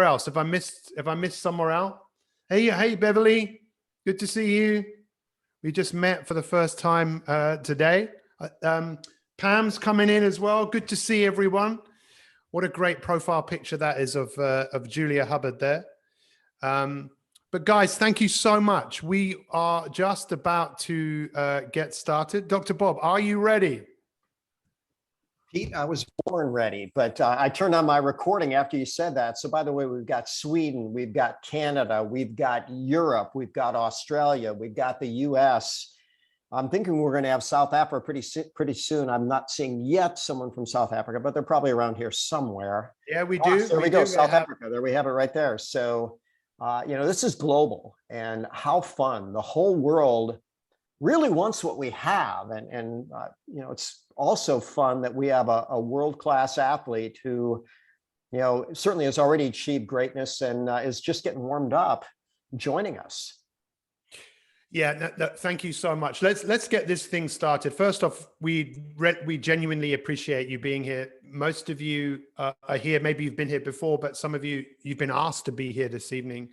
else? If I missed somewhere out? Hey, Beverly, good to see you. We just met for the first time today. Pam's coming in as well. Good to see everyone. What a great profile picture that is of Julia Hubbard there. But guys, thank you so much. We are just about to get started. Dr. Bob, are you ready? Pete, I was born ready, but I turned on my recording after you said that. So by the way, we've got Sweden, we've got Canada, we've got Europe, we've got Australia, we've got the US. I'm thinking we're going to have South Africa pretty soon. I'm not seeing yet someone from South Africa, but they're probably around here somewhere. Yeah, we do. There we go, South Africa. There we have it right there. So, this is global, and how fun. The whole world really wants what we have. And it's also fun that we have a world-class athlete who, certainly has already achieved greatness and is just getting warmed up, joining us. Yeah, thank you so much. Let's get this thing started. First off, we genuinely appreciate you being here. Most of you are here. Maybe you've been here before, but some of you've been asked to be here this evening,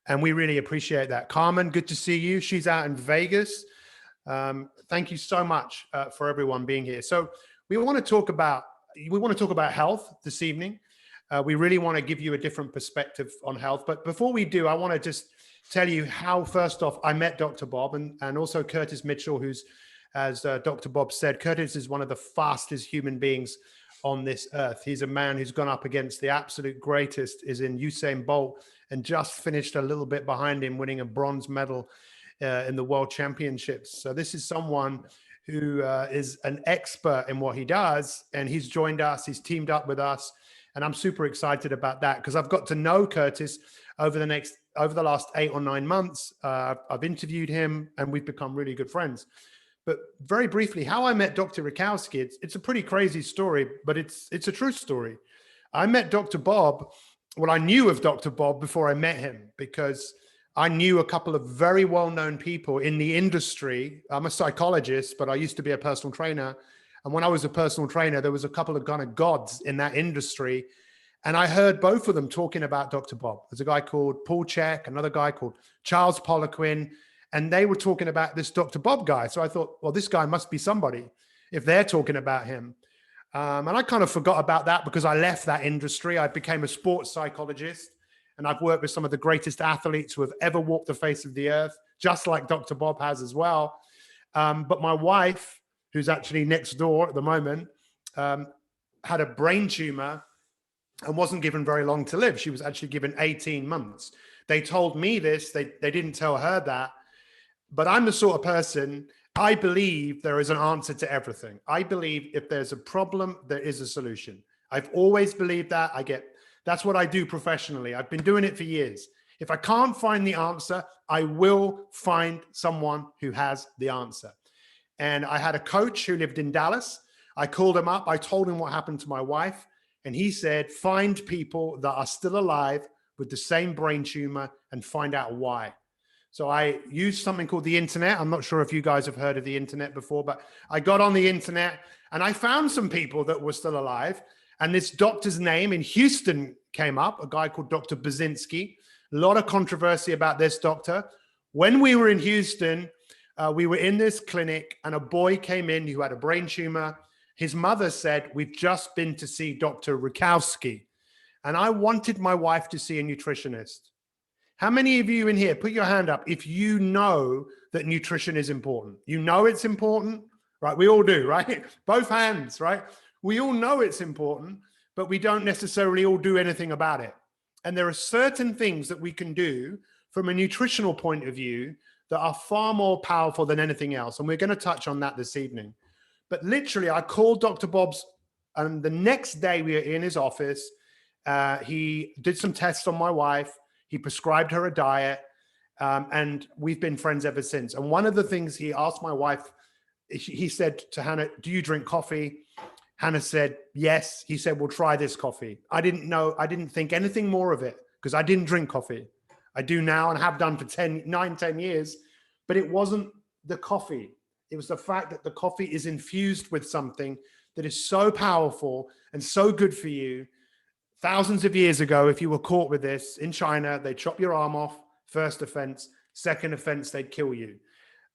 and we really appreciate that. Carmen, good to see you. She's out in Vegas. Thank you so much for everyone being here. So we want to talk about health this evening. We really want to give you a different perspective on health. But before we do, I want to just tell you how, first off, I met Dr. Bob and also Curtis Mitchell, who's, as Dr. Bob said, Curtis is one of the fastest human beings on this earth. He's a man who's gone up against the absolute greatest, is in Usain Bolt, and just finished a little bit behind him, winning a bronze medal in the World Championships. So this is someone who is an expert in what he does, and he's joined us, he's teamed up with us, and I'm super excited about that because I've got to know Curtis over the last 8 or 9 months. I've interviewed him and we've become really good friends. But very briefly, how I met Dr. Rakowski, it's a pretty crazy story, but it's a true story. I met Dr. Bob, well, I knew of Dr. Bob before I met him because I knew a couple of very well-known people in the industry. I'm a psychologist, but I used to be a personal trainer. And when I was a personal trainer, there was a couple of kind of gods in that industry. And I heard both of them talking about Dr. Bob. There's a guy called Paul Chek, another guy called Charles Poliquin, and they were talking about this Dr. Bob guy. So I thought, well, this guy must be somebody if they're talking about him. And I kind of forgot about that because I left that industry. I became a sports psychologist, and I've worked with some of the greatest athletes who have ever walked the face of the earth, just like Dr. Bob has as well. But my wife, who's actually next door at the moment, had a brain tumor and wasn't given very long to live. She was actually given 18 months. They told me this, they didn't tell her that, but I'm the sort of person, I believe there is an answer to everything. I believe if there's a problem, there is a solution. I've always believed that. That's what I do professionally. I've been doing it for years. If I can't find the answer, I will find someone who has the answer. And I had a coach who lived in Dallas. I called him up. I told him what happened to my wife. And he said, find people that are still alive with the same brain tumor and find out why. So I used something called the internet. I'm not sure if you guys have heard of the internet before, but I got on the internet and I found some people that were still alive. And this doctor's name in Houston came up, a guy called Dr. Basinski. A lot of controversy about this doctor. When we were in Houston, we were in this clinic and a boy came in who had a brain tumor. His mother said, we've just been to see Dr. Rakowski. And I wanted my wife to see a nutritionist. How many of you in here, put your hand up if you know that nutrition is important? You know it's important, right? We all do, right? Both hands, right? We all know it's important, but we don't necessarily all do anything about it. And there are certain things that we can do from a nutritional point of view that are far more powerful than anything else. And we're going to touch on that this evening. But literally, I called Dr. Bob's, and the next day we were in his office. He did some tests on my wife. He prescribed her a diet, and we've been friends ever since. And one of the things he asked my wife, he said to Hannah, do you drink coffee? Hannah said, yes. He said, well, try this coffee. I didn't think anything more of it because I didn't drink coffee. I do now and have done for 10 years, but it wasn't the coffee. It was the fact that the coffee is infused with something that is so powerful and so good for you thousands of years ago, if you were caught with this in China, they'd chop your arm off, first offense, second offense, they'd kill you.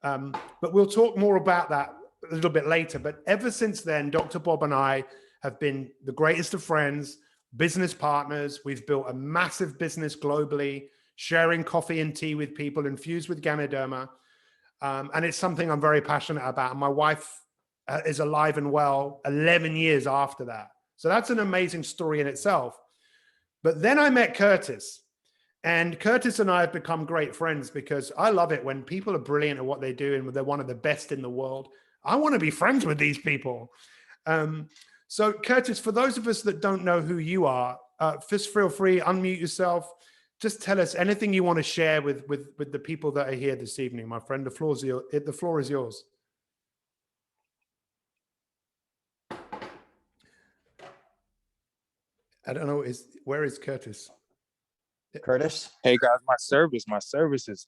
But we'll talk more about that a little bit later. But ever since then, Dr. Bob and I have been the greatest of friends, business partners. We've built a massive business globally, sharing coffee and tea with people, infused with Ganoderma. And it's something I'm very passionate about. And my wife is alive and well 11 years after that. So that's an amazing story in itself. But then I met Curtis. And Curtis and I have become great friends because I love it when people are brilliant at what they do and they're one of the best in the world. I want to be friends with these people. So Curtis, for those of us that don't know who you are, just feel free, unmute yourself. Just tell us anything you want to share with the people that are here this evening, my friend. The floor is yours. I don't know, where is Curtis? Curtis? Hey guys, my service is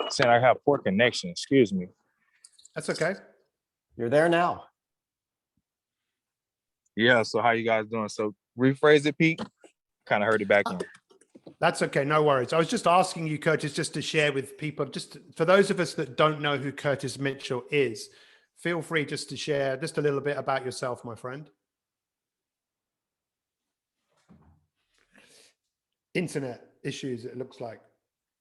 saying I have poor connection. Excuse me. That's okay. You're there now. Yeah, so how you guys doing? So rephrase it, Pete. Kind of heard it back in. That's okay, no worries. I was just asking you, Curtis, just to share with people, just for those of us that don't know who Curtis Mitchell is, feel free just to share just a little bit about yourself, my friend. Internet issues, it looks like.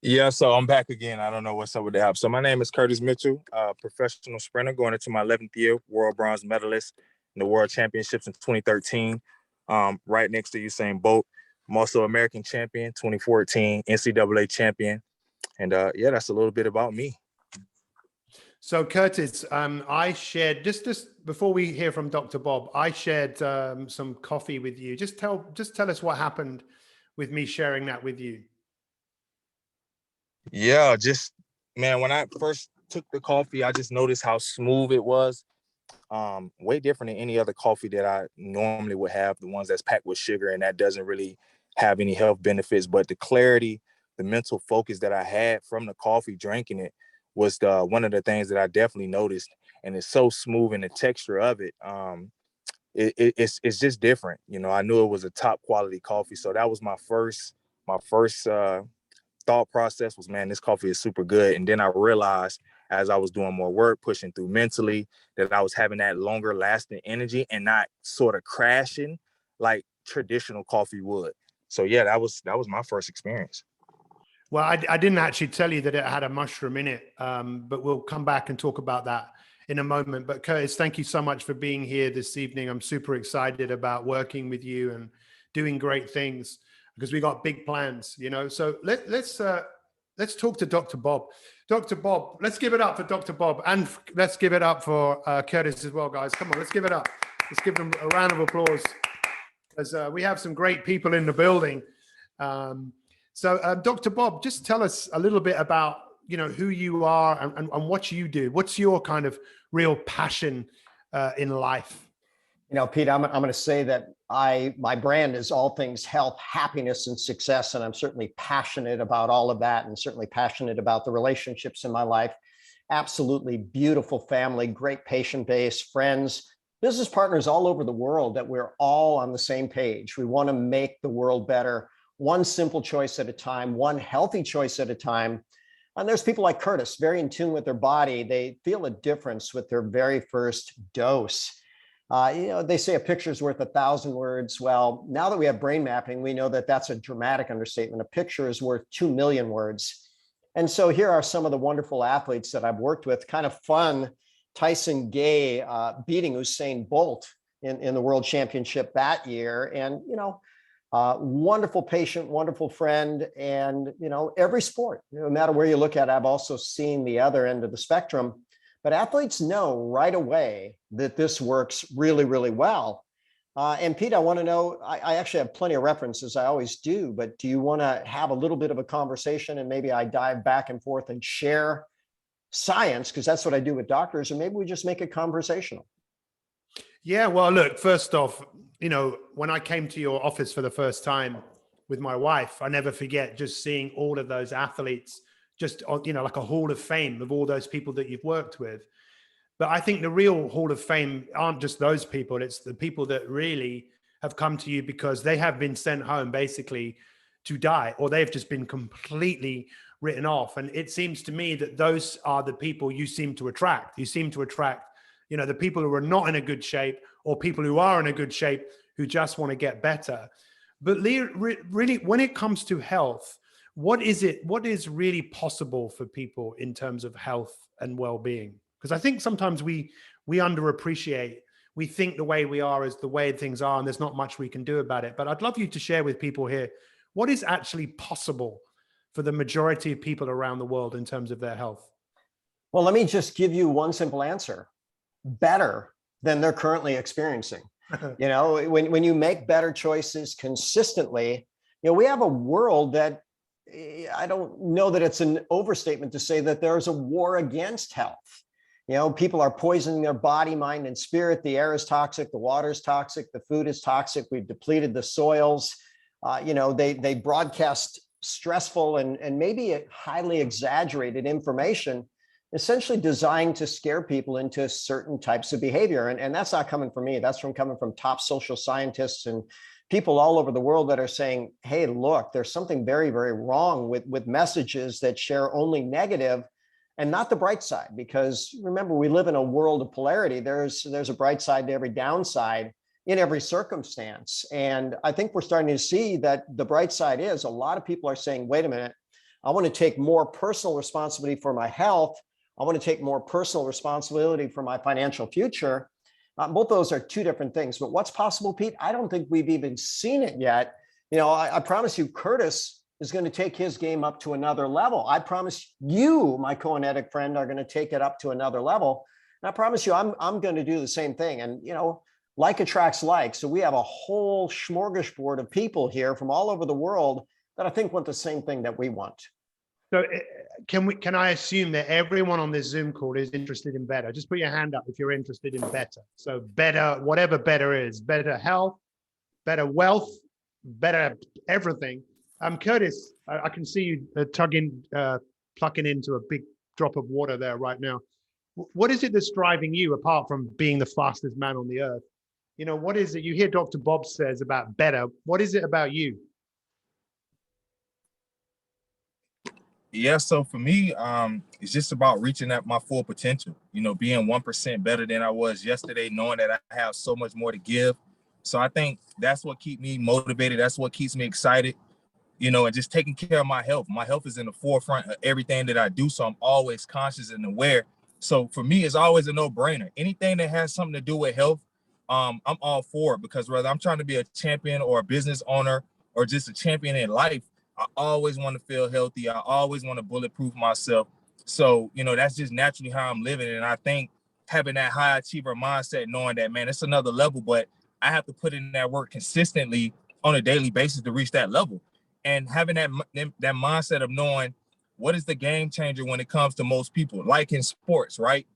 Yeah, so I'm back again. I don't know what's up with the app. So my name is Curtis Mitchell, professional sprinter going into my 11th year, world bronze medalist in the world championships in 2013, right next to Usain Bolt. I'm also American champion, 2014, NCAA champion. And yeah, that's a little bit about me. So Curtis, I shared, just before we hear from Dr. Bob, I shared some coffee with you. Just tell us what happened with me sharing that with you. Yeah, just, man, when I first took the coffee, I just noticed how smooth it was. Way different than any other coffee that I normally would have, the ones that's packed with sugar, and that doesn't really have any health benefits. But the clarity, the mental focus that I had from the coffee drinking it was one of the things that I definitely noticed. And it's so smooth, and the texture of it, it's just different. You know, I knew it was a top quality coffee. So that was my first thought process was, man, this coffee is super good. And then I realized as I was doing more work, pushing through mentally, that I was having that longer lasting energy and not sort of crashing like traditional coffee would. So yeah, that was my first experience. Well, I didn't actually tell you that it had a mushroom in it, but we'll come back and talk about that in a moment. But Curtis, thank you so much for being here this evening. I'm super excited about working with you and doing great things because we got big plans, you know. So let's talk to Dr. Bob. Dr. Bob, let's give it up for Dr. Bob, and let's give it up for Curtis as well, guys. Come on, let's give it up. Let's give them a round of applause, as we have some great people in the building. So Dr. Bob, just tell us a little bit about, you know, who you are and what you do. What's your kind of real passion in life? You know, Pete, I'm going to say that my brand is all things health, happiness, and success. And I'm certainly passionate about all of that, and certainly passionate about the relationships in my life. Absolutely beautiful family, great patient base, friends, business partners all over the world, that we're all on the same page. We want to make the world better, one simple choice at a time, one healthy choice at a time. And there's people like Curtis, very in tune with their body. They feel a difference with their very first dose. You know, they say a picture's worth 1,000 words. Well, now that we have brain mapping, we know that that's a dramatic understatement. A picture is worth 2 million words. And so here are some of the wonderful athletes that I've worked with. Kind of fun, Tyson Gay beating Usain Bolt in the World Championship that year. And, you know, wonderful patient, wonderful friend. And, you know, every sport, no matter where you look at it, I've also seen the other end of the spectrum. But athletes know right away that this works really, really well. And Pete, I want to know, I actually have plenty of references, I always do, but do you want to have a little bit of a conversation and maybe I dive back and forth and share science, because that's what I do with doctors, or maybe we just make it conversational? Yeah, well, look, first off, you know, when I came to your office for the first time with my wife, I never forget just seeing all of those athletes, just, you know, like a hall of fame of all those people that you've worked with. But I think the real hall of fame aren't just those people. It's the people that really have come to you because they have been sent home basically to die, or they've just been completely written off. And it seems to me that those are the people you seem to attract. You seem to attract, the people who are not in a good shape, or people who are in a good shape who just want to get better. But Lee, really, when it comes to health, what is really possible for people in terms of health and well-being? Because I think sometimes we underappreciate, we think the way we are is the way things are, and there's not much we can do about it. But I'd love you to share with people here, what is actually possible for the majority of people around the world in terms of their health? Well, let me just give you one simple answer: better than they're currently experiencing. When you make better choices consistently, we have a world that, I don't know that it's an overstatement to say that there's a war against health. People are poisoning their body, mind, and spirit. The air is toxic, the water is toxic, the food is toxic. We've depleted the soils. They broadcast stressful and maybe highly exaggerated information, essentially designed to scare people into certain types of behavior. And that's not coming from me. That's coming from top social scientists and people all over the world that are saying, hey, look, there's something very, very wrong with messages that share only negative and not the bright side. Because remember, we live in a world of polarity. There's a bright side to every downside in every circumstance. And I think we're starting to see that the bright side is a lot of people are saying, wait a minute, I want to take more personal responsibility for my health. I want to take more personal responsibility for my financial future. Both those are two different things. But what's possible, Pete? I don't think we've even seen it yet. I promise you, Curtis is going to take his game up to another level. I promise you, my co-anetic friend, are going to take it up to another level. And I promise you, I'm going to do the same thing. And, like attracts like. So we have a whole smorgasbord of people here from all over the world that I think want the same thing that we want. So can I assume that everyone on this Zoom call is interested in better? Just put your hand up if you're interested in better. So better, whatever better is, better health, better wealth, better everything. Curtis, I can see you plucking into a big drop of water there right now. What is it that's driving you, apart from being the fastest man on the earth? What is it you hear Dr. Bob says about better? What is it about you? Yeah, so for me, it's just about reaching at my full potential, being 1% better than I was yesterday, knowing that I have so much more to give. So I think that's what keeps me motivated. That's what keeps me excited, and just taking care of my health. My health is in the forefront of everything that I do. So I'm always conscious and aware. So for me, it's always a no-brainer. Anything that has something to do with health, I'm all for it, because whether I'm trying to be a champion or a business owner or just a champion in life, I always want to feel healthy. I always want to bulletproof myself. So, that's just naturally how I'm living. And I think having that high achiever mindset, knowing that, man, it's another level, but I have to put in that work consistently on a daily basis to reach that level. And having that mindset of knowing what is the game changer when it comes to most people, like in sports, right?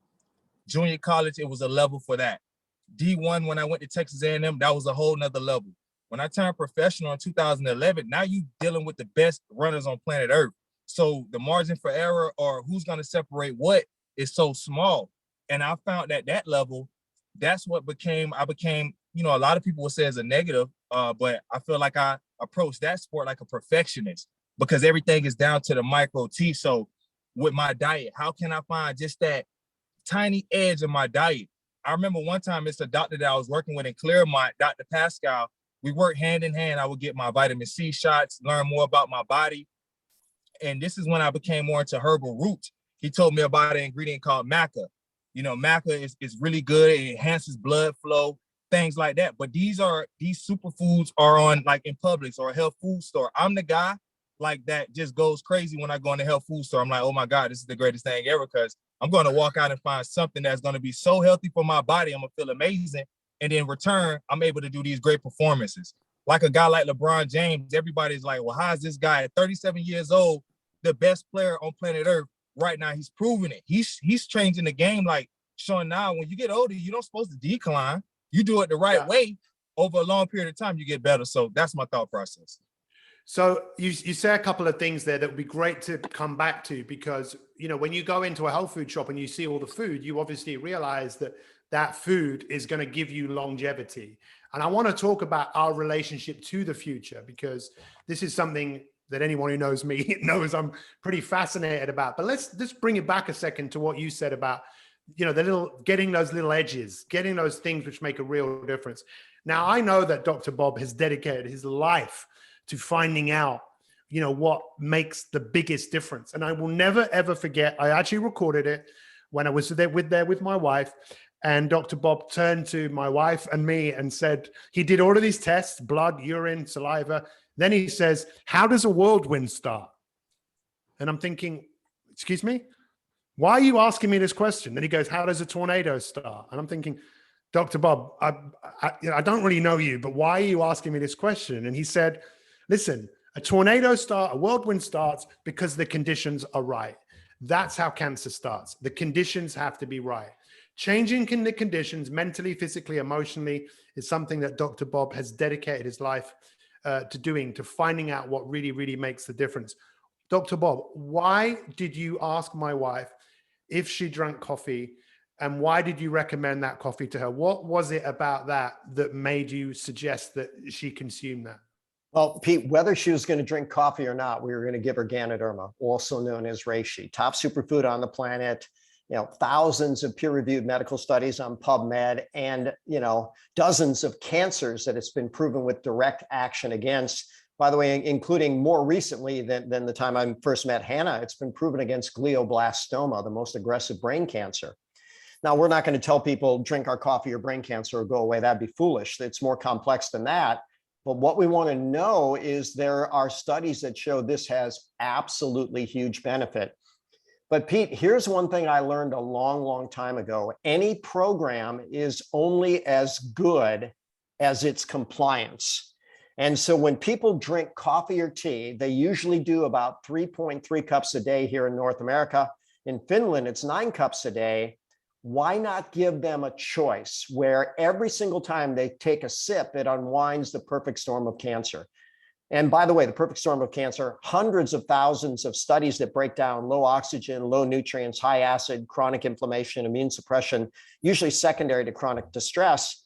Junior college, it was a level for that. D1, when I went to Texas A&M, that was a whole nother level. When I turned professional in 2011, now you dealing with the best runners on planet Earth. So the margin for error, or who's going to separate what, is so small. And I found that level, that's what I became, a lot of people would say is a negative, but I feel like I approach that sport like a perfectionist, because everything is down to the micro T. So with my diet, how can I find just that tiny edge of my diet? I remember one time it's a doctor that I was working with in Claremont, Dr. Pascal. We worked hand in hand. I would get my vitamin C shots, learn more about my body. And this is when I became more into herbal roots. He told me about an ingredient called maca. Maca is really good. It enhances blood flow, things like that. But these superfoods are on, like, in Publix or a health food store. I'm the guy like that just goes crazy when I go in the health food store. I'm like, oh my God, this is the greatest thing ever, because I'm going to walk out and find something that's going to be so healthy for my body. I'm going to feel amazing. And in return, I'm able to do these great performances. Like a guy like LeBron James, everybody's like, well, how is this guy at 37 years old, the best player on planet Earth right now? He's proving it. He's changing the game. Like, showing now, when you get older, you're not supposed to decline. You do it the right way over a long period of time, you get better. So that's my thought process. So you say a couple of things there that would be great to come back to, because, when you go into a health food shop and you see all the food, you obviously realize that food is going to give you longevity. And I want to talk about our relationship to the future, because this is something that anyone who knows me knows I'm pretty fascinated about. But let's just bring it back a second to what you said about, getting those little edges, getting those things which make a real difference. Now, I know that Dr. Bob has dedicated his life to finding out, what makes the biggest difference. And I will never, ever forget, I actually recorded it when I was there with my wife, and Dr. Bob turned to my wife and me and said, he did all of these tests, blood, urine, saliva. Then he says, how does a whirlwind start? And I'm thinking, excuse me? Why are you asking me this question? Then he goes, how does a tornado start? And I'm thinking, Dr. Bob, I don't really know you, but why are you asking me this question? And he said, listen, a whirlwind starts because the conditions are right. That's how cancer starts. The conditions have to be right. Changing the conditions mentally, physically, emotionally is something that Dr. Bob has dedicated his life to doing, to finding out what really, really makes the difference. Dr. Bob, why did you ask my wife if she drank coffee, and why did you recommend that coffee to her? What was it about that made you suggest that she consume that? Well, Pete, whether she was going to drink coffee or not, we were going to give her Ganoderma, also known as reishi, top superfood on the planet. Thousands of peer-reviewed medical studies on PubMed, and dozens of cancers that it's been proven with direct action against. By the way, including more recently than the time I first met Hannah, it's been proven against glioblastoma, the most aggressive brain cancer. Now, we're not going to tell people drink our coffee or brain cancer or go away. That'd be foolish. It's more complex than that. But what we want to know is there are studies that show this has absolutely huge benefit. But Pete, here's one thing I learned a long, long time ago. Any program is only as good as its compliance. And so when people drink coffee or tea, they usually do about 3.3 cups a day here in North America. In Finland, it's 9 cups a day. Why not give them a choice where every single time they take a sip, it unwinds the perfect storm of cancer? And by the way, the perfect storm of cancer, hundreds of thousands of studies that break down low oxygen, low nutrients, high acid, chronic inflammation, immune suppression, usually secondary to chronic distress.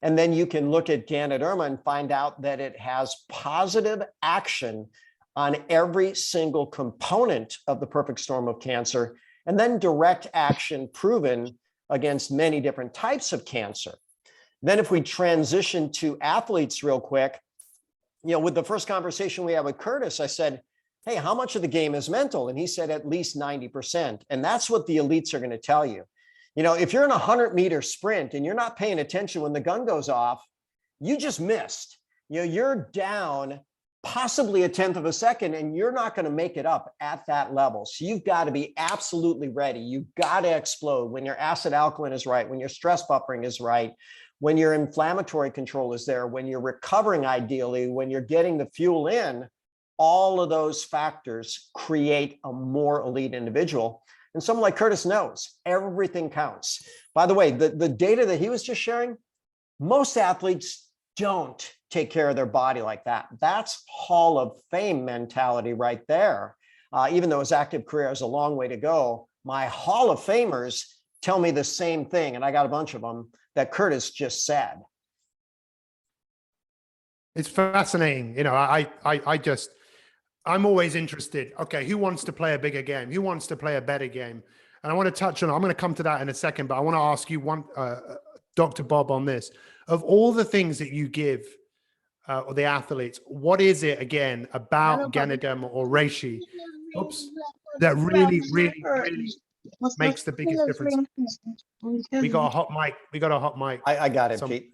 And then you can look at Ganoderma and find out that it has positive action on every single component of the perfect storm of cancer, and then direct action proven against many different types of cancer. Then if we transition to athletes real quick, with the first conversation we had with Curtis, I said, hey, how much of the game is mental? And he said at least 90%. And that's what the elites are going to tell you. If you're in a 100-meter sprint and you're not paying attention when the gun goes off, you just missed. You're down possibly 1/10 of a second, and you're not going to make it up at that level. So you've got to be absolutely ready. You've got to explode when your acid alkaline is right, when your stress buffering is right, when your inflammatory control is there, when you're recovering ideally, when you're getting the fuel in. All of those factors create a more elite individual. And someone like Curtis knows everything counts. By the way, the data that he was just sharing, most athletes don't take care of their body like that. That's Hall of Fame mentality right there. Even though his active career has a long way to go, my Hall of Famers tell me the same thing, and I got a bunch of them, that Curtis just said. It's fascinating. I'm always interested. Okay, who wants to play a bigger game? Who wants to play a better game? And I want to touch on, I'm going to come to that in a second, but I want to ask you Dr. Bob, on this. Of all the things that you give or the athletes, what is it again about Ganoderma or reishi that really, really, really makes the biggest difference? We got a hot mic. I got it, Pete.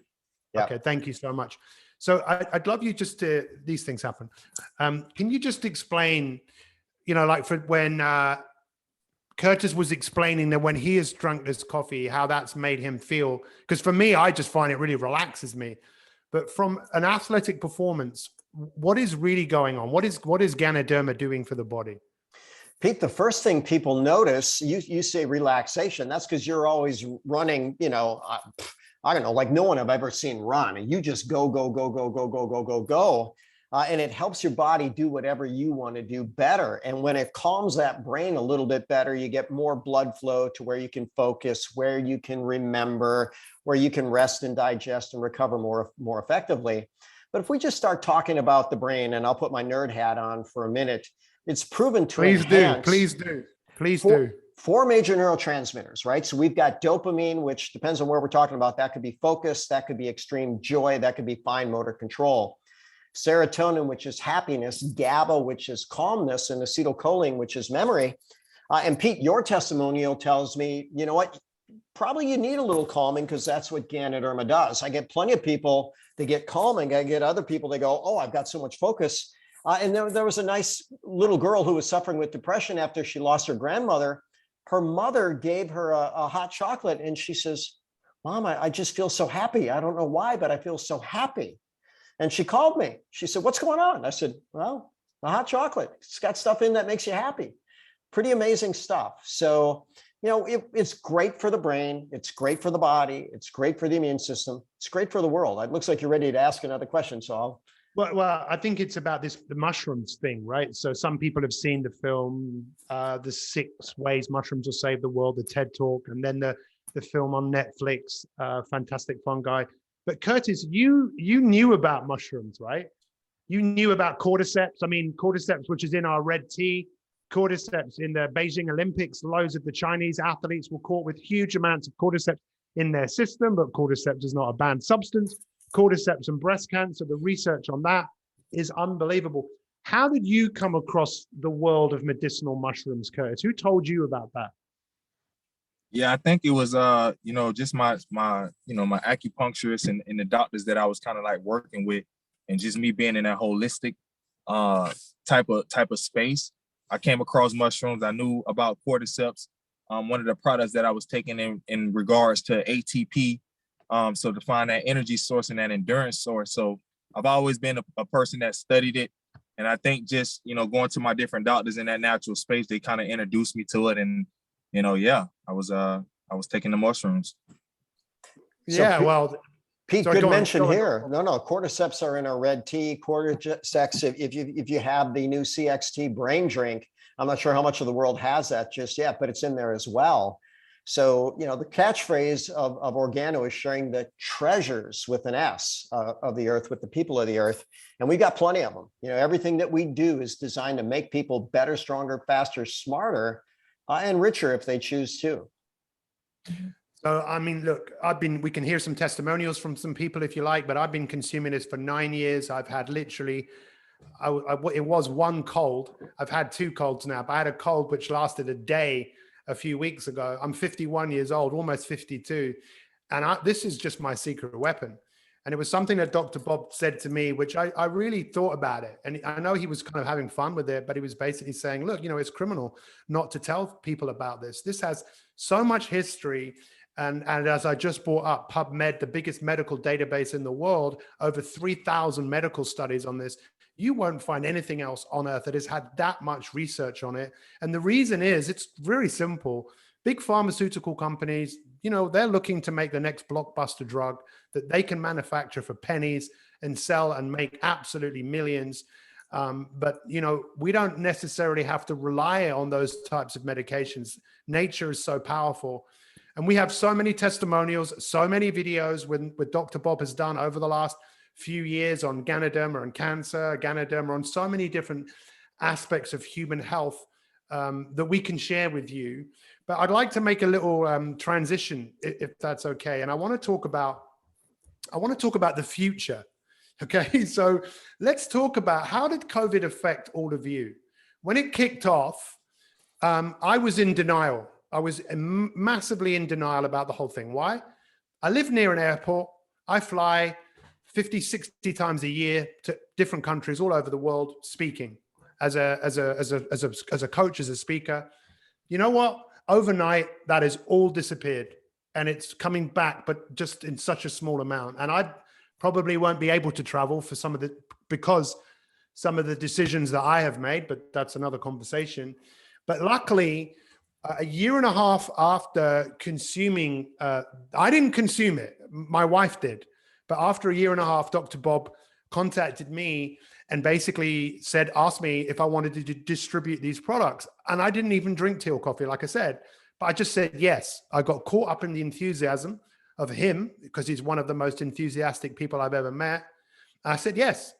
Yeah. Okay, thank you so much. So I'd love you just to, these things happen. Can you just explain, like for when Curtis was explaining that when he has drunk this coffee, how that's made him feel? Because for me, I just find it really relaxes me. But from an athletic performance, what is really going on? What is Ganoderma doing for the body? Pete, the first thing people notice, you say relaxation. That's because you're always running, I don't know, like no one I've ever seen run. And you just go, go, go, go, go, go, go, go, go. and it helps your body do whatever you want to do better. And when it calms that brain a little bit better, you get more blood flow to where you can focus, where you can remember, where you can rest and digest and recover more effectively. But if we just start talking about the brain, and I'll put my nerd hat on for a minute, it's proven to enhance. Please do. Four major neurotransmitters, right? So we've got dopamine, which depends on where we're talking about. That could be focus, that could be extreme joy, that could be fine motor control. Serotonin, which is happiness, GABA, which is calmness, and acetylcholine, which is memory. And Pete, your testimonial tells me, you know what, probably you need a little calming, because that's what Ganoderma does. I get plenty of people, they get calming. I get other people, they go, oh, I've got so much focus. And there was a nice little girl who was suffering with depression after she lost her grandmother. Her mother gave her a hot chocolate, and she says, Mom, I just feel so happy. I don't know why, but I feel so happy. And she called me. She said, what's going on? I said, well, the hot chocolate, it's got stuff in that makes you happy. Pretty amazing stuff. So, you know, it's great for the brain. It's great for the body. It's great for the immune system. It's great for the world. It looks like you're ready to ask another question, so I'll. Well, I think it's about the mushrooms thing, right? So some people have seen the film, The 6 Ways Mushrooms Will Save the World, the TED Talk, and then the film on Netflix, Fantastic Fungi. But Curtis, you knew about mushrooms, right? You knew about cordyceps. I mean, cordyceps, which is in our red tea, cordyceps in the Beijing Olympics, loads of the Chinese athletes were caught with huge amounts of cordyceps in their system, but cordyceps is not a banned substance. Cordyceps and breast cancer, the research on that is unbelievable. How did you come across the world of medicinal mushrooms, Curtis? Who told you about that? Yeah, I think it was you know, just my my acupuncturist and the doctors that I was kind of like working with, and just me being in that holistic type of space. I came across mushrooms. I knew about cordyceps. One of the products that I was taking in regards to ATP. So to find that energy source and that endurance source. So I've always been a person that studied it. And I think just, you know, going to my different doctors in that natural space, they kind of introduced me to it. And, you know, yeah, I was taking the mushrooms. Yeah, well, Pete, good mention here. No, cordyceps are in our red tea. Cordyceps, if you have the new CXT brain drink, I'm not sure how much of the world has that just yet, but it's in there as well. So, you know, the catchphrase of Organo is sharing the treasures with an S of the earth with the people of the earth. And we got plenty of them. You know, everything that we do is designed to make people better, stronger, faster, smarter, and richer if they choose to. So, I mean, look, we can hear some testimonials from some people if you like, but I've been consuming this for 9 years. I've had literally, it was one cold. I've had 2 colds now, but I had a cold which lasted a day a few weeks ago. I'm 51 years old, almost 52. And this is just my secret weapon. And it was something that Dr. Bob said to me, which I really thought about it. And I know he was kind of having fun with it, but he was basically saying, look, you know, it's criminal not to tell people about this. This has so much history. And as I just brought up, PubMed, the biggest medical database in the world, over 3,000 medical studies on this. You won't find anything else on earth that has had that much research on it. And the reason is, it's very simple. Big pharmaceutical companies, you know, they're looking to make the next blockbuster drug that they can manufacture for pennies and sell and make absolutely millions. But, you know, we don't necessarily have to rely on those types of medications. Nature is so powerful. And we have so many testimonials, so many videos with Dr. Bob has done over the last few years on Ganoderma and cancer, Ganoderma on so many different aspects of human health that we can share with you. But I'd like to make a little transition, if that's okay. And I want to talk about the future. Okay, so let's talk about, how did COVID affect all of you? When it kicked off, I was in denial. I was massively in denial about the whole thing. Why? I live near an airport. I fly 50, 60 times a year to different countries all over the world, speaking as a coach, as a speaker. You know what? Overnight, that has all disappeared, and it's coming back, but just in such a small amount. And I probably won't be able to travel because some of the decisions that I have made, but that's another conversation. But luckily, a year and a half after consuming, I didn't consume it, my wife did. But after a year and a half, Dr. Bob contacted me and basically asked me if I wanted to distribute these products. And I didn't even drink tea or coffee, like I said, but I just said yes. I got caught up in the enthusiasm of him because he's one of the most enthusiastic people I've ever met. And I said yes.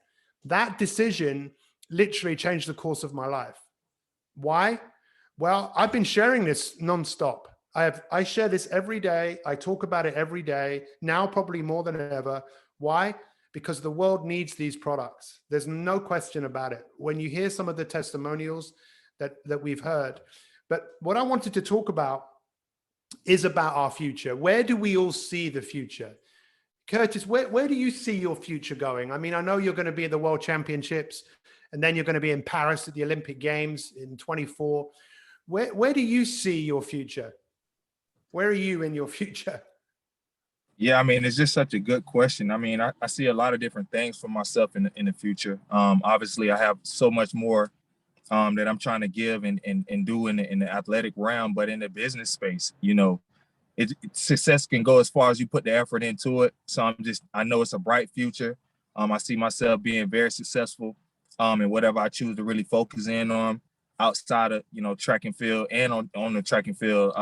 That decision literally changed the course of my life. Why? Well, I've been sharing this nonstop. I share this every day. I talk about it every day, now probably more than ever. Why? Because the world needs these products. There's no question about it. When you hear some of the testimonials that we've heard, but what I wanted to talk about is about our future. Where do we all see the future? Curtis, where do you see your future going? I mean, I know you're going to be at the World Championships, and then you're going to be in Paris at the Olympic Games in 24. Where do you see your future? Where are you in your future? Yeah, I mean, it's just such a good question. I mean, I see a lot of different things for myself in the future. Obviously, I have so much more that I'm trying to give and do in the athletic realm, but in the business space, you know, success can go as far as you put the effort into it. So I know it's a bright future. I see myself being very successful in whatever I choose to really focus in on outside of, you know, track and field and on the track and field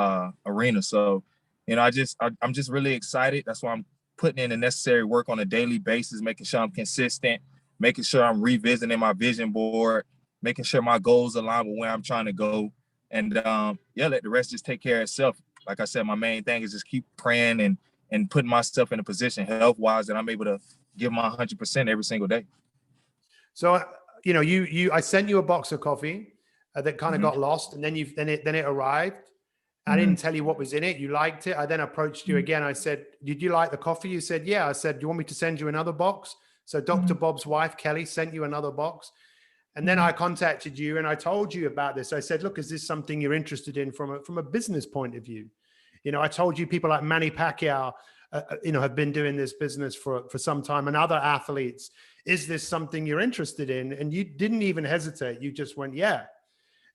arena. So, you know, I'm just really excited. That's why I'm putting in the necessary work on a daily basis, making sure I'm consistent, making sure I'm revisiting my vision board, making sure my goals align with where I'm trying to go. And yeah, let the rest just take care of itself. Like I said, my main thing is just keep praying and putting myself in a position health-wise that I'm able to give my 100% every single day. So, you know, I sent you a box of coffee that kind of got lost, and then it arrived. I didn't tell you what was in it. You liked it. I then approached you again. I said, did you like the coffee? You said, yeah. I said, do you want me to send you another box? So Dr. Bob's wife, Kelly, sent you another box. And then I contacted you and I told you about this. I said, look, is this something you're interested in from a business point of view? You know, I told you people like Manny Pacquiao, you know, have been doing this business for some time, and other athletes. Is this something you're interested in? And you didn't even hesitate. You just went, yeah.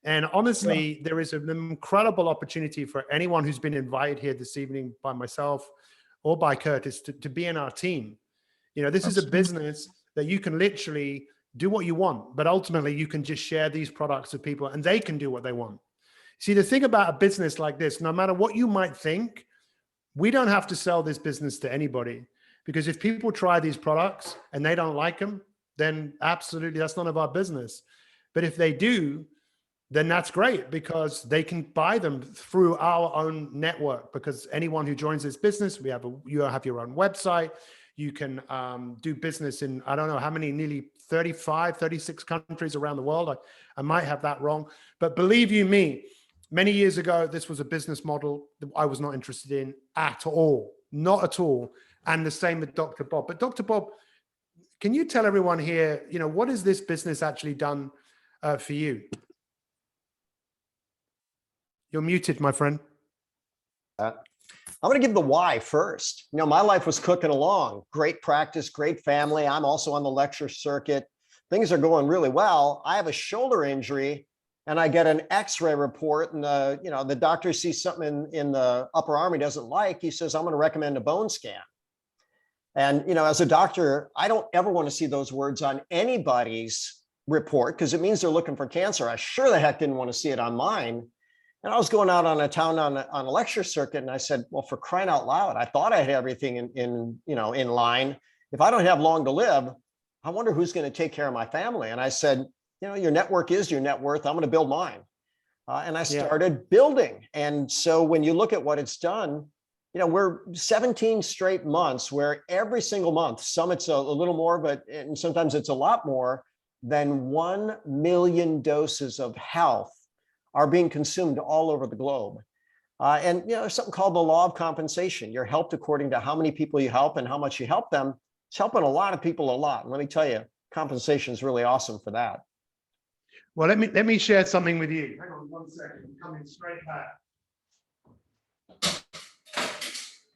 And honestly, there is an incredible opportunity for anyone who's been invited here this evening by myself or by Curtis to be in our team. You know, this is a business that you can literally do what you want, but ultimately you can just share these products with people and they can do what they want. See, the thing about a business like this, no matter what you might think, we don't have to sell this business to anybody, because if people try these products and they don't like them, then absolutely that's none of our business. But if they do, then that's great, because they can buy them through our own network. Because anyone who joins this business, you have your own website. You can do business in, I don't know how many, nearly 35, 36 countries around the world. I might have that wrong, but believe you me, many years ago, this was a business model that I was not interested in at all, not at all. And the same with Dr. Bob. But Dr. Bob, can you tell everyone here, you know, what has this business actually done for you? You're muted, my friend. I'm going to give the why first. You know, my life was cooking along. Great practice, great family. I'm also on the lecture circuit. Things are going really well. I have a shoulder injury and I get an x-ray report, and the doctor sees something in the upper arm he doesn't like. He says, I'm going to recommend a bone scan. And, you know, as a doctor, I don't ever want to see those words on anybody's report, because it means they're looking for cancer. I sure the heck didn't want to see it on mine. And I was going out on a lecture circuit, and I said, well, for crying out loud, I thought I had everything in line. If I don't have long to live, I wonder who's going to take care of my family. And I said, you know, your network is your net worth. I'm going to build mine. And I started building. And so when you look at what it's done, you know, we're 17 straight months where every single month, some it's a little more, and sometimes it's a lot more than 1 million doses of health are being consumed all over the globe. And, you know, there's something called the law of compensation. You're helped according to how many people you help and how much you help them. It's helping a lot of people a lot. And let me tell you, compensation is really awesome for that. Well, let me share something with you. Hang on 1 second. I'm coming straight back.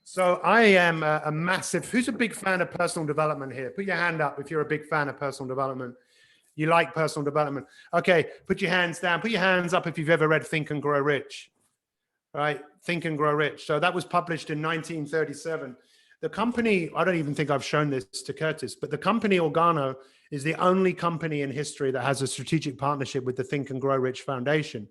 So I am a massive, who's a big fan of personal development here? Put your hand up if you're a big fan of personal development. You like personal development. Okay, put your hands down. Put your hands up if you've ever read Think and Grow Rich. All right, Think and Grow Rich. So that was published in 1937. The company, I don't even think I've shown this to Curtis, but the company Organo is the only company in history that has a strategic partnership with the Think and Grow Rich Foundation.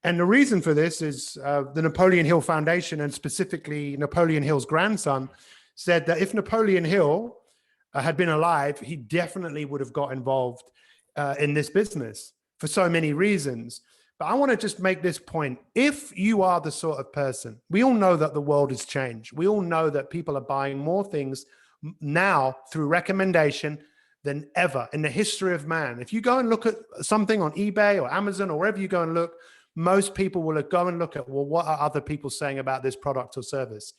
And the reason for this is the Napoleon Hill Foundation, and specifically Napoleon Hill's grandson, said that if Napoleon Hill had been alive, he definitely would have got involved in this business for so many reasons. But I want to just make this point. If you are the sort of person, we all know that the world has changed. We all know that people are buying more things now through recommendation than ever in the history of man. If you go and look at something on eBay or Amazon or wherever you go and look, most people will go and look at, well, what are other people saying about this product or service?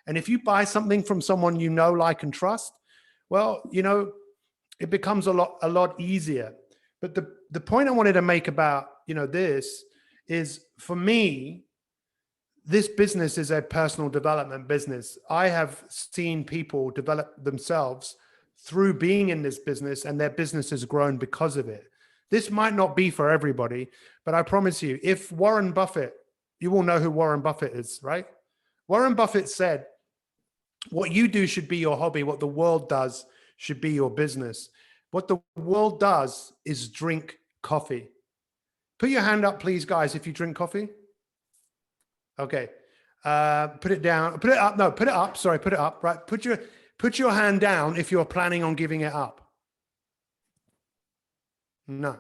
And if you buy something from someone you know, like, and trust, well, you know, it becomes a lot easier. But the point I wanted to make about, you know, this is, for me, this business is a personal development business. I have seen people develop themselves through being in this business, and their business has grown because of it. This might not be for everybody, but I promise you, if Warren Buffett, you all know who Warren Buffett is, right? Warren Buffett said, what you do should be your hobby. What the world does should be your business. What the world does is drink coffee. Put your hand up, please, guys, if you drink coffee. Okay. Put it down. Put it up. No, put it up. Sorry, put it up. Right. Put your hand down if you're planning on giving it up. No.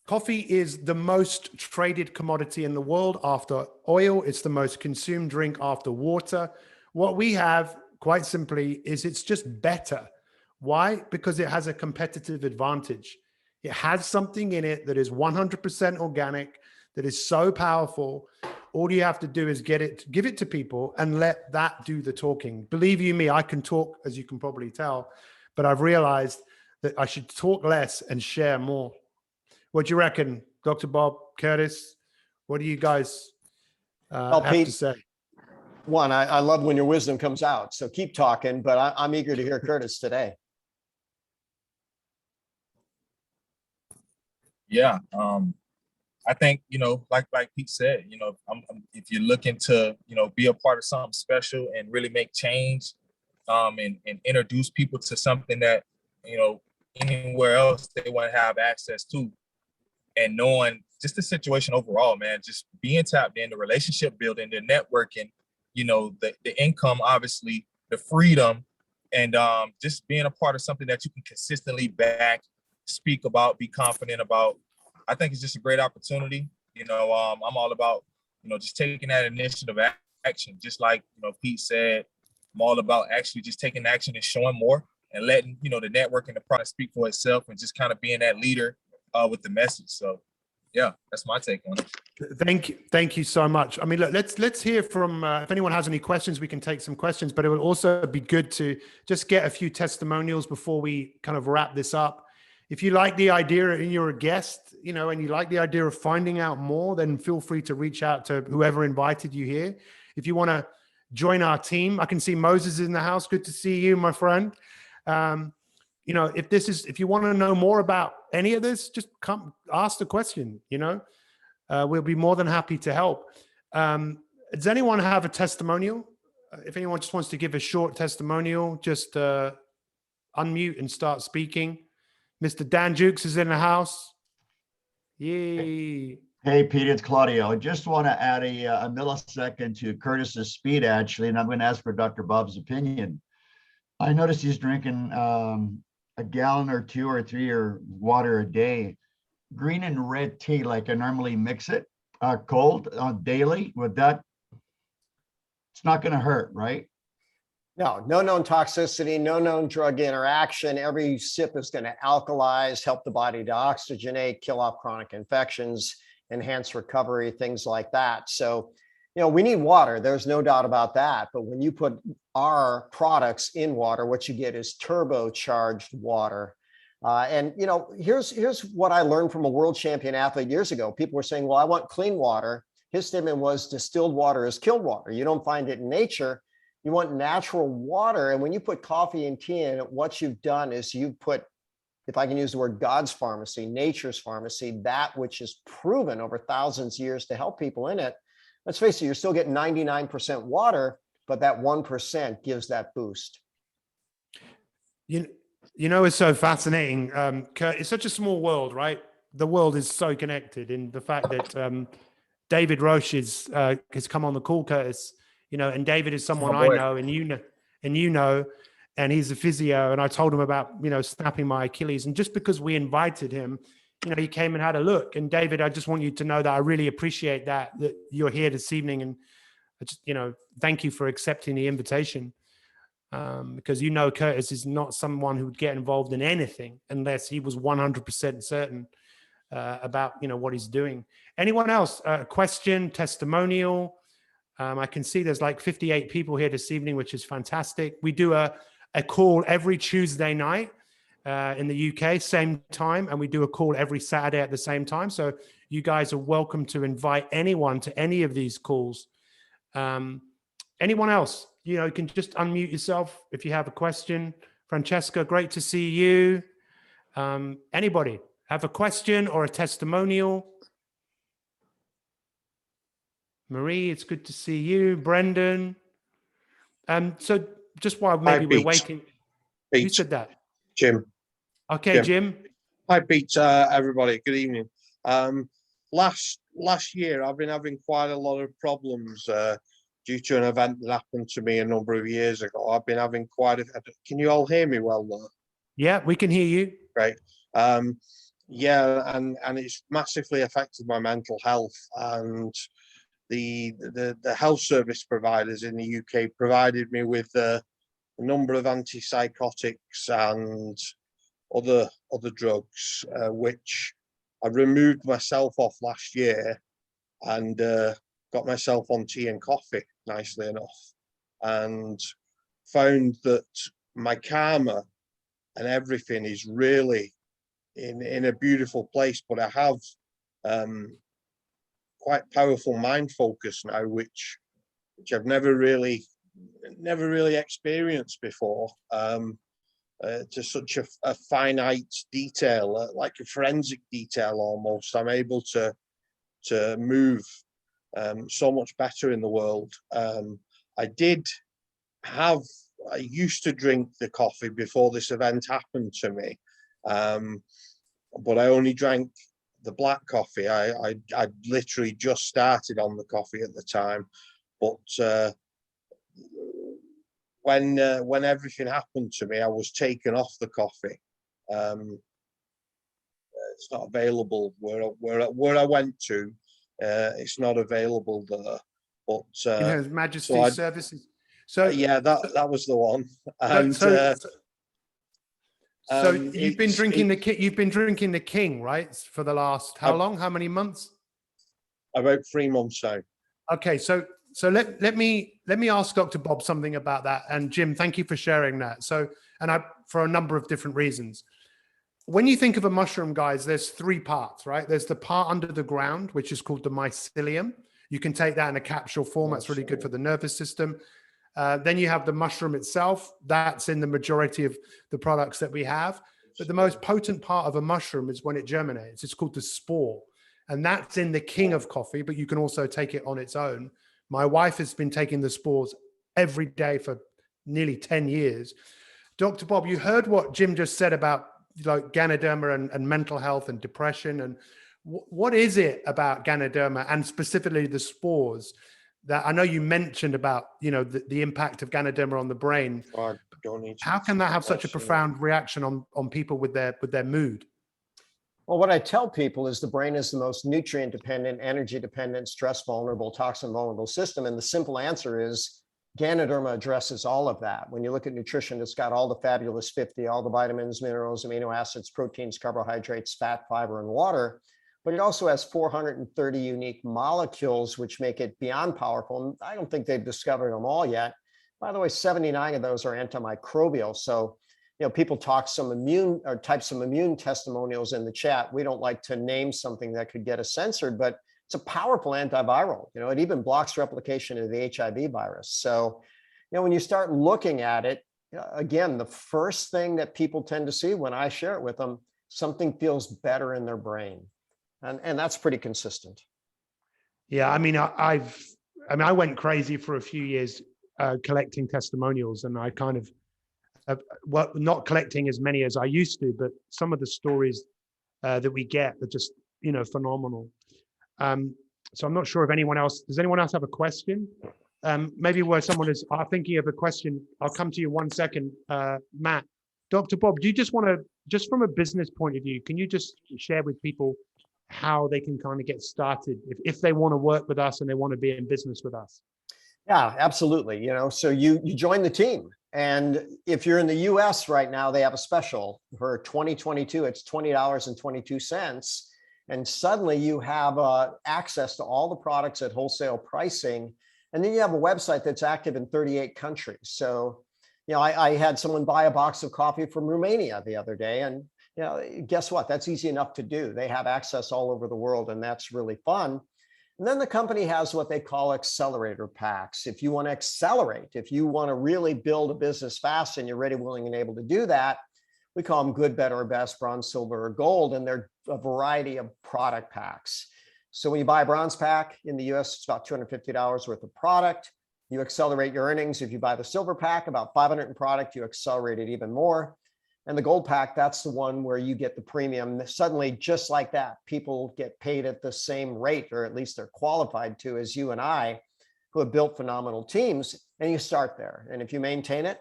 Coffee is the most traded commodity in the world after oil. It's the most consumed drink after water. What we have, quite simply, is it's just better. Why? Because it has a competitive advantage. It has something in it that is 100% organic, that is so powerful. All you have to do is give it to people and let that do the talking. Believe you me, I can talk, as you can probably tell, but I've realized that I should talk less and share more. What do you reckon, Dr. Bob, Curtis? What do you guys have Pete, to say? One, I love when your wisdom comes out, so keep talking, but I'm eager to hear Curtis today. Yeah. I think, you know, like Pete said, you know, if you're looking to, you know, be a part of something special and really make change, and introduce people to something that, you know, anywhere else they want to have access to, and knowing just the situation overall, man, just being tapped in, the relationship building, the networking, you know, the income, obviously, the freedom, and just being a part of something that you can consistently back, speak about, be confident about. I think it's just a great opportunity. You know, I'm all about, you know, just taking that initiative action. Just like, you know, Pete said, I'm all about actually just taking action and showing more and letting, you know, the network and the product speak for itself, and just kind of being that leader with the message. So, yeah, that's my take on it. Thank you so much. I mean, look, let's hear from, if anyone has any questions, we can take some questions, but it would also be good to just get a few testimonials before we kind of wrap this up. If you like the idea and you're a guest, you know, and you like the idea of finding out more, then feel free to reach out to whoever invited you here. If you want to join our team, I can see Moses in the house. Good to see you, my friend. You know, if you want to know more about any of this, just come ask the question, you know, we'll be more than happy to help. Does anyone have a testimonial? If anyone just wants to give a short testimonial, just unmute and start speaking. Mr. Dan Jukes is in the house. Yay. Hey, Pete, it's Claudio. I just want to add a millisecond to Curtis's speed, actually, and I'm going to ask for Dr. Bob's opinion. I noticed he's drinking a gallon or 2 or 3 of water a day. Green and red tea, like I normally mix it cold daily. With that, it's not going to hurt, right? No known toxicity, no known drug interaction. Every sip is going to alkalize, help the body to oxygenate, kill off chronic infections, enhance recovery, things like that. So, you know, we need water. There's no doubt about that. But when you put our products in water, what you get is turbocharged water. And, you know, here's what I learned from a world champion athlete years ago. People were saying, well, I want clean water. His statement was, distilled water is killed water. You don't find it in nature. You want natural water. And when you put coffee and tea in it, what you've done is you put, if I can use the word, God's pharmacy, nature's pharmacy, that which is proven over thousands of years to help people in it. Let's face it, you're still getting 99% water, but that 1% gives that boost. You You know, it's so fascinating. Kurt, it's such a small world, right? The world is so connected in the fact that David Roche has come on the call, Curtis. You know, and David is someone I know, and you know, and he's a physio. And I told him about, you know, snapping my Achilles, and just because we invited him, you know, he came and had a look. And David, I just want you to know that I really appreciate that you're here this evening, and I just, you know, thank you for accepting the invitation. Because, you know, Curtis is not someone who would get involved in anything unless he was 100% certain about, you know, what he's doing. Anyone else? Question, testimonial? I can see there's like 58 people here this evening, which is fantastic. We do a call every Tuesday night in the UK, same time, and we do a call every Saturday at the same time. So you guys are welcome to invite anyone to any of these calls. Anyone else? You know, you can just unmute yourself if you have a question. Francesca, great to see you. Anybody have a question or a testimonial? Marie, it's good to see you. Brendan. So just while maybe we're waiting. Who said that? Jim. Okay, Jim. Hi, Pete. Everybody. Good evening. Last year, I've been having quite a lot of problems due to an event that happened to me a number of years ago. I've been having can you all hear me well though? Yeah, we can hear you. Great. Yeah, and it's massively affected my mental health, and the health service providers in the UK provided me with a number of antipsychotics and other drugs, which I removed myself off last year, and got myself on tea and coffee, nicely enough, and found that my karma and everything is really in a beautiful place. But I have quite powerful mind focus now, which I've never really experienced before, to such a finite detail, like a forensic detail almost. I'm able to move so much better in the world. I used to drink the coffee before this event happened to me, but I only drank the black coffee. I literally just started on the coffee at the time, but when everything happened to me, I was taken off the coffee. It's not available where I went to. It's not available there. But in His Majesty's services. So yeah, that was the one. And so you've been drinking the King, right? For the last how long? How many months? About 3 months now. Okay, so let me ask Dr. Bob something about that. And Jim, thank you for sharing that. So, for a number of different reasons. When you think of a mushroom, guys, there's 3 parts, right? There's the part under the ground, which is called the mycelium. You can take that in a capsule form. That's really good for the nervous system. Then you have the mushroom itself. That's in the majority of the products that we have. But the most potent part of a mushroom is when it germinates. It's called the spore. And that's in the king of coffee, but you can also take it on its own. My wife has been taking the spores every day for nearly 10 years. Dr. Bob, you heard what Jim just said about like Ganoderma and mental health and depression. And what is it about Ganoderma and specifically the spores that I know you mentioned about, you know, the impact of Ganoderma on the brain? How can that have such a profound reaction on people with their mood? Well, what I tell people is the brain is the most nutrient dependent, energy dependent, stress vulnerable, toxin vulnerable system. And the simple answer is Ganoderma addresses all of that. When you look at nutrition, it's got all the fabulous 50, all the vitamins, minerals, amino acids, proteins, carbohydrates, fat, fiber, and water. But it also has 430 unique molecules, which make it beyond powerful. And I don't think they've discovered them all yet. By the way, 79 of those are antimicrobial. So, you know, people type some immune testimonials in the chat. We don't like to name something that could get us censored, but it's a powerful antiviral. You know, it even blocks replication of the HIV virus. So, you know, when you start looking at it, again, the first thing that people tend to see when I share it with them, something feels better in their brain. And that's pretty consistent. Yeah, I mean, I went crazy for a few years collecting testimonials, and I kind of well, not collecting as many as I used to, but some of the stories that we get are just, phenomenal. So I'm not sure if does anyone else have a question? Maybe where someone is thinking of a question, I'll come to you 1 second, Matt. Dr. Bob, do you just want to, just from a business point of view, can you just share with people how they can kind of get started if they want to work with us and they want to be in business with us? Yeah, absolutely. So you join the team. And if you're in the US right now, they have a special for 2022, it's $20.22. And suddenly you have access to all the products at wholesale pricing. And then you have a website that's active in 38 countries. So, I had someone buy a box of coffee from Romania the other day. And, guess what? That's easy enough to do. They have access all over the world, and that's really fun. And then the company has what they call Accelerator Packs. If you want to accelerate, if you want to really build a business fast and you're ready, willing, and able to do that, we call them good, better, or best, bronze, silver, or gold, and they're a variety of product packs. So when you buy a bronze pack in the US, it's about $250 worth of product. You accelerate your earnings. If you buy the silver pack, about $500 in product, you accelerate it even more. And the gold pack, that's the one where you get the premium. Suddenly, just like that, people get paid at the same rate, or at least they're qualified to, as you and I, who have built phenomenal teams, and you start there. And if you maintain it,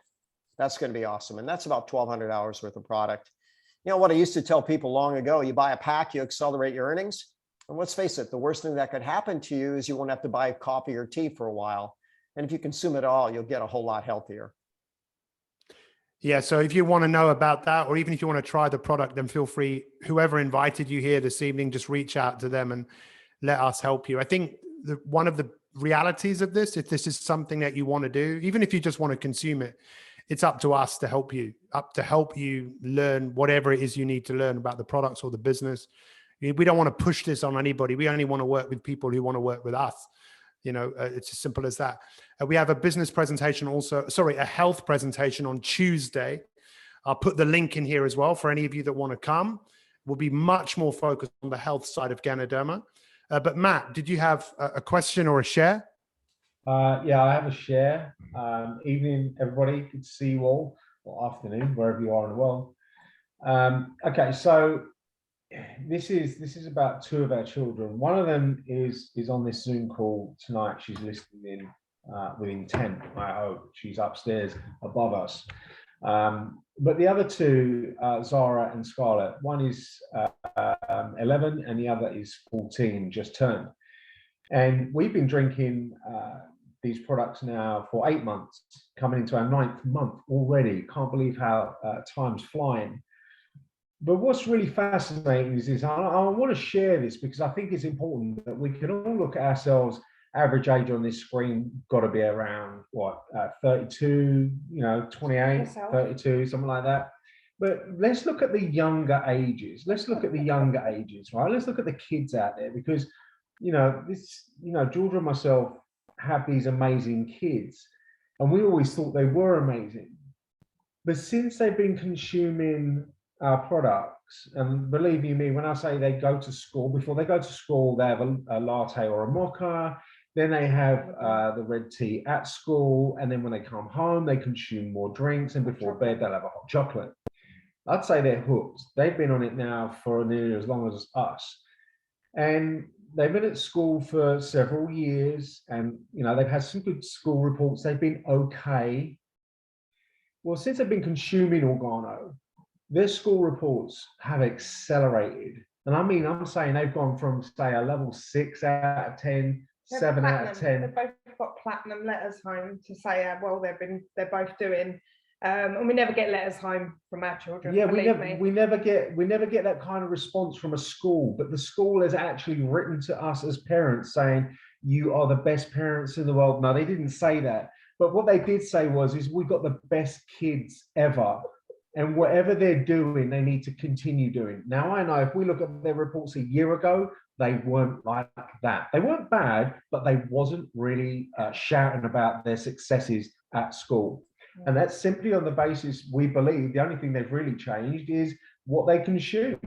that's going to be awesome. And that's about $1,200 worth of product. What I used to tell people long ago, you buy a pack, you accelerate your earnings. And let's face it, the worst thing that could happen to you is you won't have to buy coffee or tea for a while. And if you consume it all, you'll get a whole lot healthier. Yeah, so if you want to know about that, or even if you want to try the product, then feel free, whoever invited you here this evening, just reach out to them and let us help you. I think one of the realities of this, if this is something that you want to do, even if you just want to consume it, it's up to us to help you, learn whatever it is you need to learn about the products or the business. We don't want to push this on anybody. We only want to work with people who want to work with us. It's as simple as that. We have a business presentation a health presentation on Tuesday. I'll put the link in here as well for any of you that want to come. We'll be much more focused on the health side of Ganoderma. But Matt, did you have a question or a share? Yeah, I have a share. Evening, everybody. Good to see you all, or afternoon, wherever you are in the world. Okay, so this is about two of our children. One of them is on this Zoom call tonight. She's listening in with intent. I hope she's upstairs above us. But the other two, Zara and Scarlett, one is 11 and the other is 14, just turned. And we've been drinking these products now for 8 months, coming into our 9th month already. Can't believe how time's flying. But what's really fascinating is I want to share this because I think it's important that we can all look at ourselves. Average age on this screen got to be around 32, 28, 32, something like that. But let's look at the younger ages. Let's look at the younger ages, right? Let's look at the kids out there because, Georgia and myself have these amazing kids, and we always thought they were amazing. But since they've been consuming our products, and believe you me, when I say they go to school, before they go to school, they have a latte or a mocha, then they have the red tea at school, and then when they come home, they consume more drinks, and before bed, they'll have a hot chocolate. I'd say they're hooked. They've been on it now for nearly as long as us. And they've been at school for several years, and they've had some good school reports. They've been okay. Well, since they've been consuming Organo, their school reports have accelerated. And I'm saying they've gone from, say, a level 6 out of 10, 7 out of 10. They've both got platinum letters home to say how well they're both doing. And we never get letters home from our children. Yeah, we never get that kind of response from a school, but the school has actually written to us as parents saying, you are the best parents in the world. No, they didn't say that. But what they did say is we've got the best kids ever. And whatever they're doing, they need to continue doing. Now, I know if we look at their reports a year ago, they weren't like that. They weren't bad, but they wasn't really shouting about their successes at school. And that's simply on the basis we believe the only thing they've really changed is what they consume.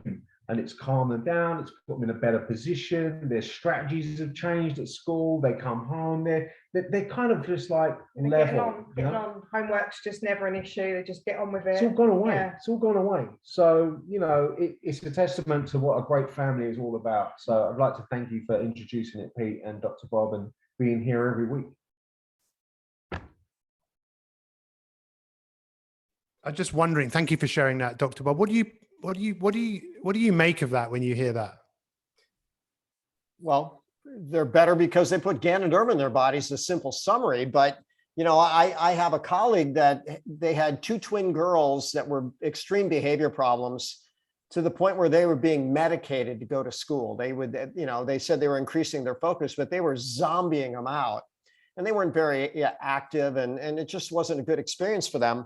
and it's calmed them down. It's put them in a better position. Their strategies have changed at school. They come home, they're kind of just like level. Getting on. Homework's just never an issue. They just get on with it. It's all gone away. Yeah. It's all gone away. So, you know, it's a testament to what a great family is all about. So I'd like to thank you for introducing it, Pete and Dr. Bob, and being here every week. I'm just wondering, thank you for sharing that, Dr. Bob. What do you make of that when you hear that? Well, they're better because they put Ganoderma in their bodies, a simple summary. But, you know, I have a colleague that they had 2 twin girls that were extreme behavior problems to the point where they were being medicated to go to school. They would, you know, they said they were increasing their focus, but they were zombieing them out. And they weren't very active, and it just wasn't a good experience for them.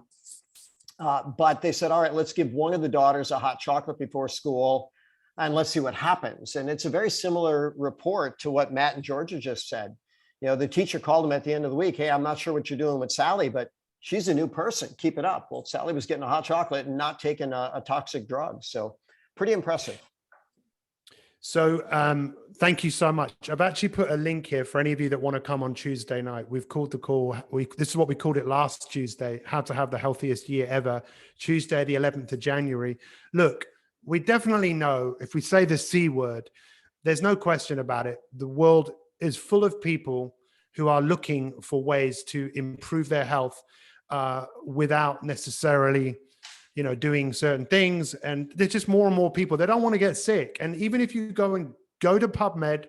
But they said, all right, let's give one of the daughters a hot chocolate before school and let's see what happens. And it's a very similar report to what Matt and Georgia just said. You know, the teacher called them at the end of the week. Hey, I'm not sure what you're doing with Sally, but she's a new person. Keep it up. Well, Sally was getting a hot chocolate and not taking a toxic drug. So pretty impressive. So thank you so much. I've actually put a link here for any of you that want to come on Tuesday night. We've called the call. This is what we called it last Tuesday, how to have the healthiest year ever, Tuesday, the 11th of January. Look, we definitely know if we say the C word, there's no question about it. The world is full of people who are looking for ways to improve their health without necessarily, you know, doing certain things. And there's just more and more people that don't want to get sick. And even if you go to PubMed,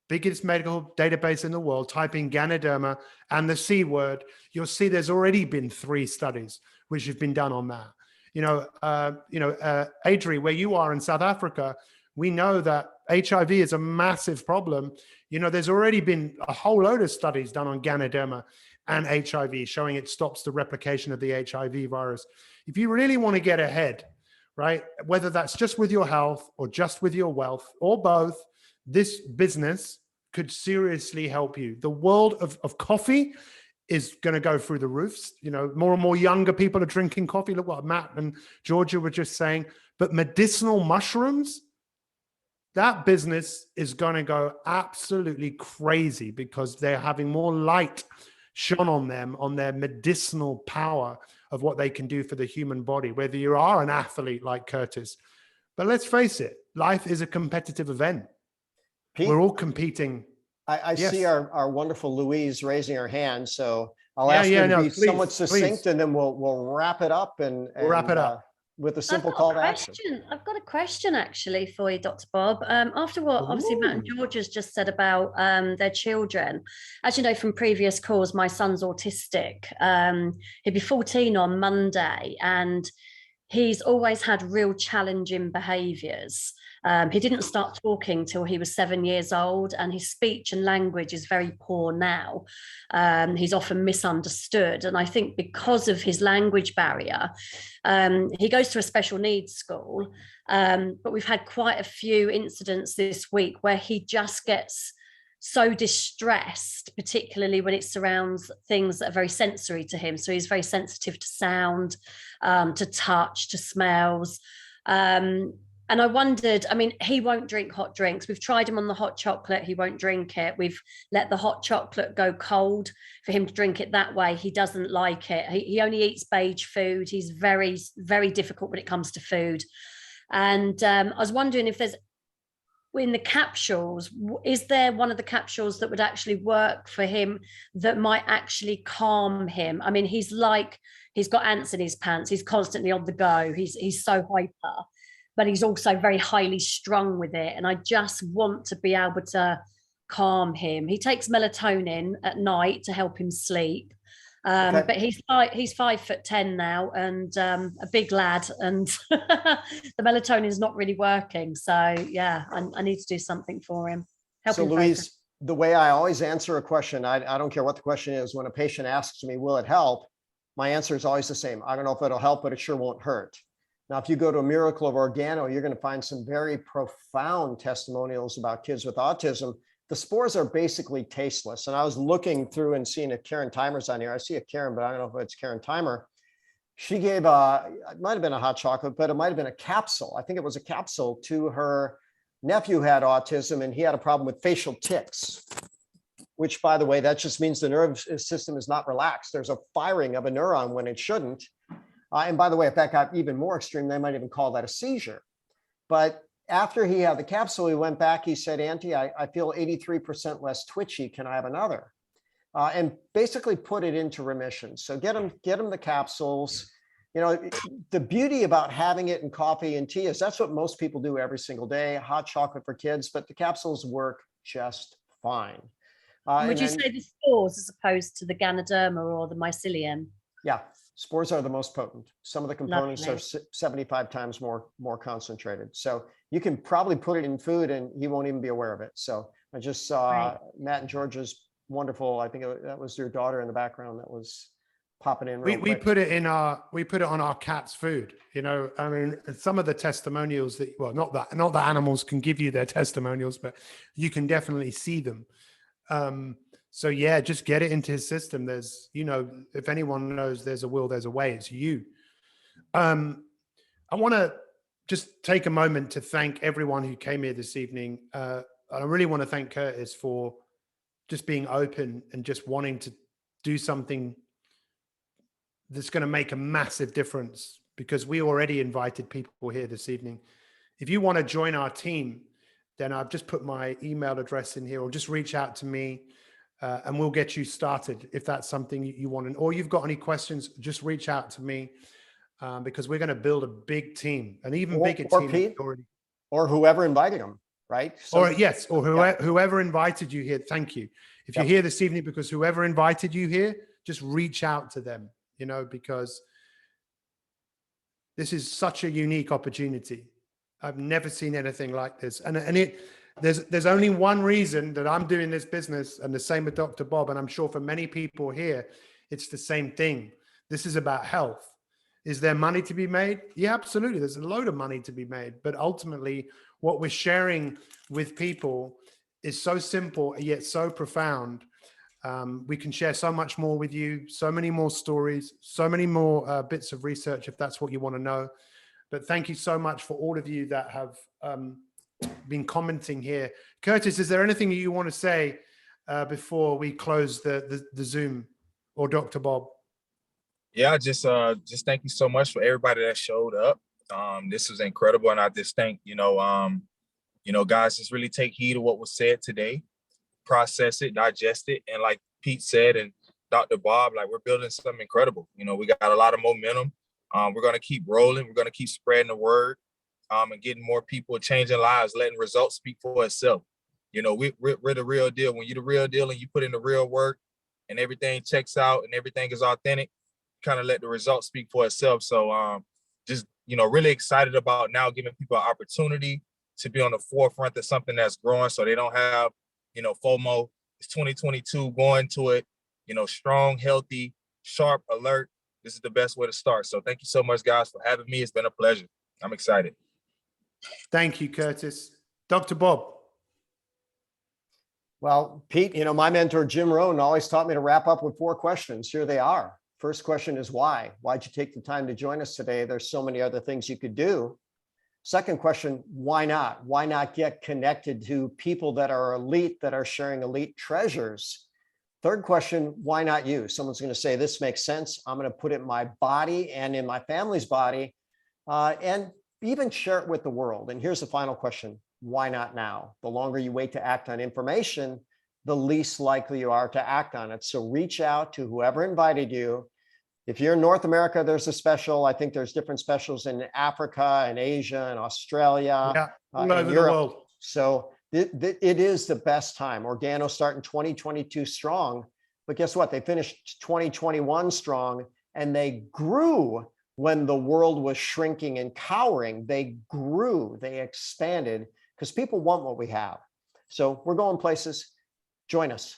biggest medical database in the world, type in Ganoderma and the C word, you'll see there's already been 3 studies which have been done on that. Adri, where you are in South Africa, we know that HIV is a massive problem. You know, there's already been a whole load of studies done on Ganoderma and HIV showing it stops the replication of the HIV virus. If you really want to get ahead, right, whether that's just with your health or just with your wealth or both, this business could seriously help you. The world of coffee is going to go through the roofs. You know, more and more younger people are drinking coffee. Look what Matt and Georgia were just saying. But medicinal mushrooms, that business is going to go absolutely crazy because they're having more light shone on them, on their medicinal power of what they can do for the human body, whether you are an athlete like Curtis. But let's face it, life is a competitive event. Pete, we're all competing. I Yes. see our wonderful Louise raising her hand. So I'll ask her to be please, somewhat succinct, please. and then we'll wrap it up and wrap it up. With a simple call to action. I've got a question actually for you, Dr. Bob. After what obviously Matt and George has just said about their children, as you know from previous calls, my son's autistic. He'll be 14 on Monday, and he's always had real challenging behaviours. He didn't start talking till he was 7 years old, and his speech and language is very poor now. He's often misunderstood. And I think because of his language barrier, he goes to a special needs school. But we've had quite a few incidents this week where he just gets so distressed, particularly when it surrounds things that are very sensory to him. So he's very sensitive to sound, to touch, to smells. And I wondered, I mean, he won't drink hot drinks. We've tried him on the hot chocolate. He won't drink it. We've let the hot chocolate go cold for him to drink it that way. He doesn't like it. He only eats beige food. He's very, very difficult when it comes to food. And I was wondering if there's, in the capsules, is there one of the capsules that would actually work for him that might actually calm him? I mean, he's got ants in his pants. He's constantly on the go. He's so hyper, but he's also very highly strung with it. And I just want to be able to calm him. He takes melatonin at night to help him sleep. Okay. But he's 5'10" now, and a big lad, and the melatonin is not really working. So yeah, I need to do something for him. So Louise, the way I always answer a question, I don't care what the question is, when a patient asks me, will it help? My answer is always the same. I don't know if it'll help, but it sure won't hurt. Now, if you go to A Miracle of Organo, you're going to find some very profound testimonials about kids with autism. The spores are basically tasteless. And I was looking through and seeing if Karen Timer's on here. I see a Karen, but I don't know if it's Karen Timer. she gave it might have been a hot chocolate, but it might have been a capsule. I think it was a capsule to her nephew who had autism, and he had a problem with facial tics, which, by the way, that just means the nervous system is not relaxed. There's a firing of a neuron when it shouldn't. And by the way, if that got even more extreme, they might even call that a seizure. But after he had the capsule, he went back, he said, Auntie, I feel 83% less twitchy. Can I have another? And basically put it into remission. So get them the capsules. You know, the beauty about having it in coffee and tea is that's what most people do every single day, hot chocolate for kids, but the capsules work just fine. Would you say the spores as opposed to the Ganoderma or the mycelium? Yeah, spores are the most potent. Some of the components Lovely. are 75 times more concentrated. So you can probably put it in food and he won't even be aware of it. So I just saw Matt and George's wonderful, I think that was your daughter in the background that was popping in real We quick. put it on our cat's food. You know, I mean, some of the testimonials that, well, not that animals can give you their testimonials, but you can definitely see them. So yeah, just get it into his system. There's, you know, if anyone knows there's a will, there's a way, it's you. I want to just take a moment to thank everyone who came here this evening. I really want to thank Curtis for just being open and just wanting to do something that's going to make a massive difference, because we already invited people here this evening. If you want to join our team, then I've just put my email address in here, or just reach out to me and we'll get you started. If that's something you want, or you've got any questions, just reach out to me because we're going to build a big team, an even bigger team. Pete, already. Or whoever invited them, right? Whoever invited you here. Thank you. If you're here this evening because whoever invited you here, just reach out to them, you know, because this is such a unique opportunity. I've never seen anything like this. And there's only one reason that I'm doing this business, and the same with Dr. Bob, and I'm sure for many people here, it's the same thing. This is about health. Is there money to be made? Yeah, absolutely. There's a load of money to be made. But ultimately, what we're sharing with people is so simple, yet so profound. We can share so much more with you, so many more stories, so many more bits of research, if that's what you want to know. But thank you so much for all of you that have been commenting here. Curtis, is there anything you want to say before we close the Zoom, or Dr. Bob? Yeah, just thank you so much for everybody that showed up. This was incredible, and I just think guys, just really take heed of what was said today, process it, digest it, and like Pete said and Dr. Bob, like, we're building something incredible. You know, we got a lot of momentum. We're gonna keep rolling. We're gonna keep spreading the word, and getting more people, changing lives, letting results speak for itself. You know, we're the real deal. When you're the real deal and you put in the real work, and everything checks out and everything is authentic, kind of let the results speak for itself. So just, really excited about now giving people an opportunity to be on the forefront of something that's growing, so they don't have, FOMO. It's 2022, going to it, strong, healthy, sharp, alert. This is the best way to start. So thank you so much, guys, for having me. It's been a pleasure. I'm excited. Thank you, Curtis. Dr. Bob. Well, Pete, my mentor, Jim Rohn, always taught me to wrap up with 4 questions. Here they are. First question is why? Why'd you take the time to join us today? There's so many other things you could do. Second question, why not? Why not get connected to people that are elite, that are sharing elite treasures? Third question, why not you? Someone's going to say, this makes sense. I'm going to put it in my body and in my family's body, and even share it with the world. And here's the final question, why not now? The longer you wait to act on information, the least likely you are to act on it. So reach out to whoever invited you. If you're in North America, there's a special. I think there's different specials in Africa and Asia and Australia, all over and the Europe. world. So it is the best time. Organo starting 2022 strong, but guess what? They finished 2021 strong, and they grew when the world was shrinking and cowering. They grew, they expanded, because people want what we have. So we're going places. Join us.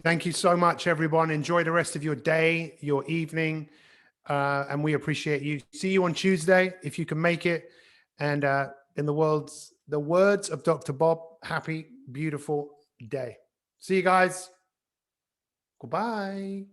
Thank you so much, everyone. Enjoy the rest of your day, your evening, and we appreciate you. See you on Tuesday, if you can make it. And in the words of Dr. Bob, happy, beautiful day. See you guys. Goodbye.